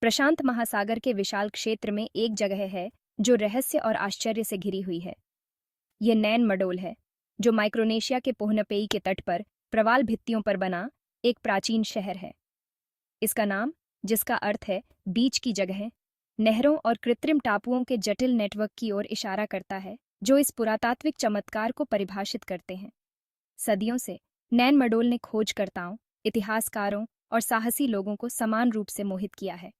प्रशांत महासागर के विशाल क्षेत्र में एक जगह है जो रहस्य और आश्चर्य से घिरी हुई है। यह नैन मडोल है, जो माइक्रोनेशिया के पोहनपेई के तट पर प्रवाल भित्तियों पर बना एक प्राचीन शहर है। इसका नाम, जिसका अर्थ है बीच की जगह, नहरों और कृत्रिम टापुओं के जटिल नेटवर्क की ओर इशारा करता है, जो इस पुरातात्विक चमत्कार को परिभाषित करते हैं। सदियों से नैन मडोल ने खोजकर्ताओं, इतिहासकारों और साहसी लोगों को समान रूप से मोहित किया है।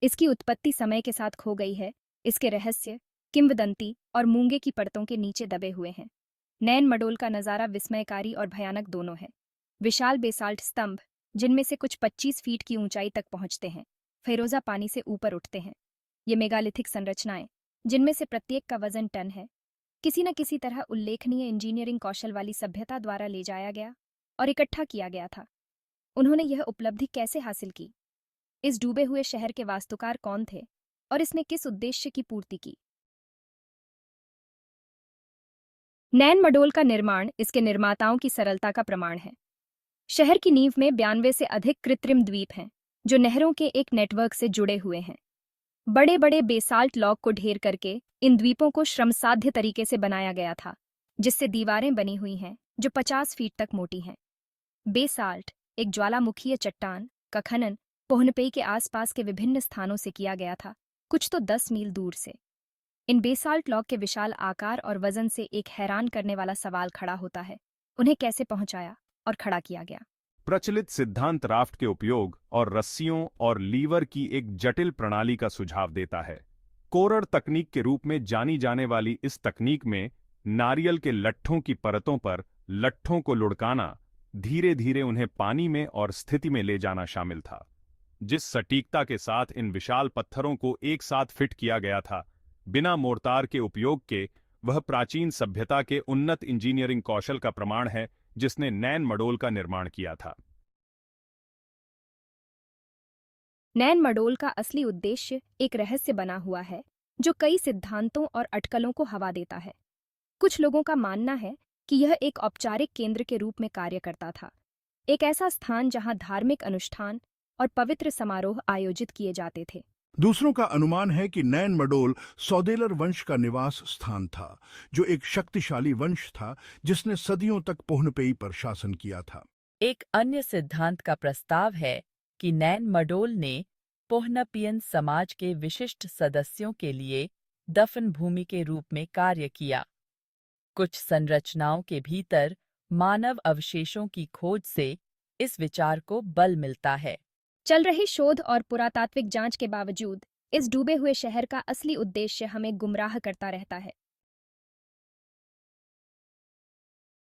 इसकी उत्पत्ति समय के साथ खो गई है, इसके रहस्य, किंवदंती और मूंगे की परतों के नीचे दबे हुए हैं। नैन मडोल का नज़ारा विस्मयकारी और भयानक दोनों है। विशाल बेसाल्ट स्तंभ, जिनमें से कुछ 25 फीट की ऊंचाई तक पहुंचते हैं, फिरोजा पानी से ऊपर उठते हैं। ये मेगालिथिक संरचनाएं, जिनमें से प्रत्येक का वजन टन है, किसी न किसी तरह उल्लेखनीय इंजीनियरिंग कौशल वाली सभ्यता द्वारा ले जाया गया और इकट्ठा किया गया था। उन्होंने यह उपलब्धि कैसे हासिल की? इस डूबे हुए शहर के वास्तुकार कौन थे और इसने किस उद्देश्य की पूर्ति की? नैन मडोल का निर्माण इसके निर्माताओं की सरलता का प्रमाण है। शहर की नींव में 92 से अधिक कृत्रिम द्वीप हैं, जो नहरों के एक नेटवर्क से जुड़े हुए हैं। बड़े बड़े बेसाल्ट लॉक को ढेर करके इन द्वीपों को श्रमसाध्य तरीके से बनाया गया था, जिससे दीवारें बनी हुई हैं जो 50 फीट तक मोटी हैं। बेसाल्ट, एक ज्वालामुखीय चट्टान, का खनन पोहनपेई के आसपास के विभिन्न स्थानों से किया गया था, कुछ तो 10 मील दूर से। इन बेसाल्ट लॉक के विशाल आकार और वजन से एक हैरान करने वाला सवाल खड़ा होता है, उन्हें कैसे पहुंचाया और खड़ा किया गया? प्रचलित सिद्धांत राफ्ट के उपयोग और रस्सियों और लीवर की एक जटिल प्रणाली का सुझाव देता है। कोरर तकनीक के रूप में जानी जाने वाली इस तकनीक में नारियल के लट्ठों की परतों पर लट्ठों को लुढ़काना, धीरे धीरे उन्हें पानी में और स्थिति में ले जाना शामिल था। जिस सटीकता के साथ इन विशाल पत्थरों को एक साथ फिट किया गया था, बिना मोर्टार के उपयोग के, वह प्राचीन सभ्यता के उन्नत इंजीनियरिंग कौशल का प्रमाण है जिसने नैन मडोल का निर्माण किया था। नैन मडोल का असली उद्देश्य एक रहस्य बना हुआ है, जो कई सिद्धांतों और अटकलों को हवा देता है। कुछ लोगों का मानना है कि यह एक औपचारिक केंद्र के रूप में कार्य करता था, एक ऐसा स्थान जहां धार्मिक अनुष्ठान और पवित्र समारोह आयोजित किए जाते थे। दूसरों का अनुमान है कि नैन मडोल सौदेलर वंश का निवास स्थान था, जो एक शक्तिशाली वंश था जिसने सदियों तक पोहनपेई पर शासन किया था। एक अन्य सिद्धांत का प्रस्ताव है कि नैन मडोल ने पोहनपियन समाज के विशिष्ट सदस्यों के लिए दफन भूमि के रूप में कार्य किया। कुछ संरचनाओं के भीतर मानव अवशेषों की खोज से इस विचार को बल मिलता है। चल रही शोध और पुरातात्विक जांच के बावजूद इस डूबे हुए शहर का असली उद्देश्य हमें गुमराह करता रहता है।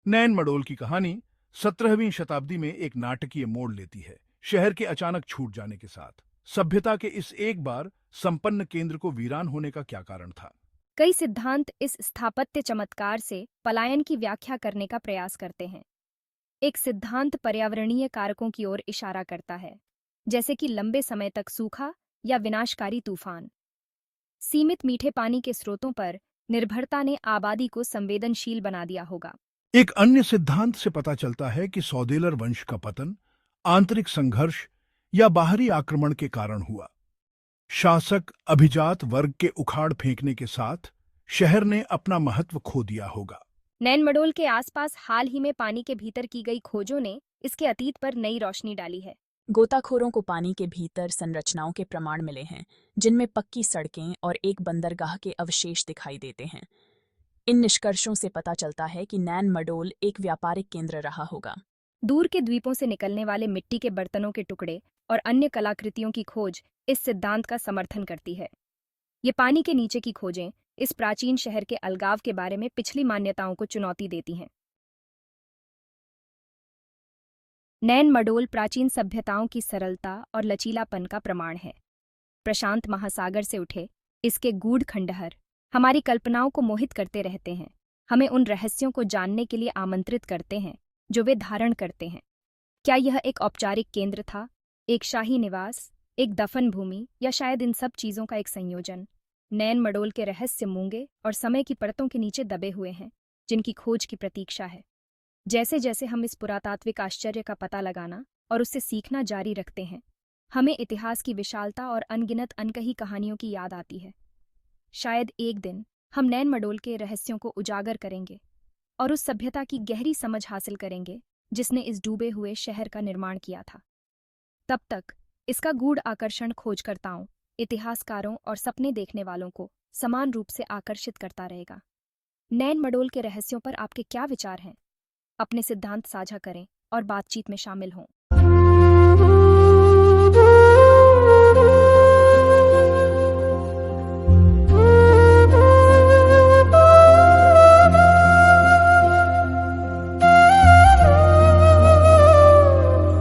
नैन मडोल की कहानी 17वीं शताब्दी में एक नाटकीय मोड़ लेती है। शहर के अचानक छूट जाने के साथ सभ्यता के इस एक बार संपन्न केंद्र को वीरान होने का क्या कारण था? कई सिद्धांत इस स्थापत्य चमत्कार से पलायन की व्याख्या करने का प्रयास करते हैं। एक सिद्धांत पर्यावरणीय कारकों की ओर इशारा करता है, जैसे कि लंबे समय तक सूखा या विनाशकारी तूफान। सीमित मीठे पानी के स्रोतों पर निर्भरता ने आबादी को संवेदनशील बना दिया होगा। एक अन्य सिद्धांत से पता चलता है कि सौदेलर वंश का पतन आंतरिक संघर्ष या बाहरी आक्रमण के कारण हुआ। शासक अभिजात वर्ग के उखाड़ फेंकने के साथ शहर ने अपना महत्व खो दिया होगा। नैन मडोल के आसपास हाल ही में पानी के भीतर की गई खोजों ने इसके अतीत पर नई रोशनी डाली है। गोताखोरों को पानी के भीतर संरचनाओं के प्रमाण मिले हैं, जिनमें पक्की सड़कें और एक बंदरगाह के अवशेष दिखाई देते हैं। इन निष्कर्षों से पता चलता है कि नैन मडोल एक व्यापारिक केंद्र रहा होगा। दूर के द्वीपों से निकलने वाले मिट्टी के बर्तनों के टुकड़े और अन्य कलाकृतियों की खोज इस सिद्धांत का समर्थन करती है। ये पानी के नीचे की खोजें इस प्राचीन शहर के अलगाव के बारे में पिछली मान्यताओं को चुनौती देती हैं। नैन मडोल प्राचीन सभ्यताओं की सरलता और लचीलापन का प्रमाण है। प्रशांत महासागर से उठे इसके गूढ़ खंडहर हमारी कल्पनाओं को मोहित करते रहते हैं, हमें उन रहस्यों को जानने के लिए आमंत्रित करते हैं जो वे धारण करते हैं। क्या यह एक औपचारिक केंद्र था, एक शाही निवास, एक दफन भूमि, या शायद इन सब चीजों का एक संयोजन? नैन मडोल के रहस्य मूंगे और समय की परतों के नीचे दबे हुए हैं, जिनकी खोज की प्रतीक्षा है। जैसे जैसे हम इस पुरातात्विक आश्चर्य का पता लगाना और उससे सीखना जारी रखते हैं, हमें इतिहास की विशालता और अनगिनत अनकही कहानियों की याद आती है। शायद एक दिन हम नैन मडोल के रहस्यों को उजागर करेंगे और उस सभ्यता की गहरी समझ हासिल करेंगे जिसने इस डूबे हुए शहर का निर्माण किया था। तब तक इसका गूढ़ आकर्षण खोजकर्ताओं, इतिहासकारों और सपने देखने वालों को समान रूप से आकर्षित करता रहेगा। नैन मडोल के रहस्यों पर आपके क्या विचार हैं? अपने सिद्धांत साझा करें और बातचीत में शामिल हों।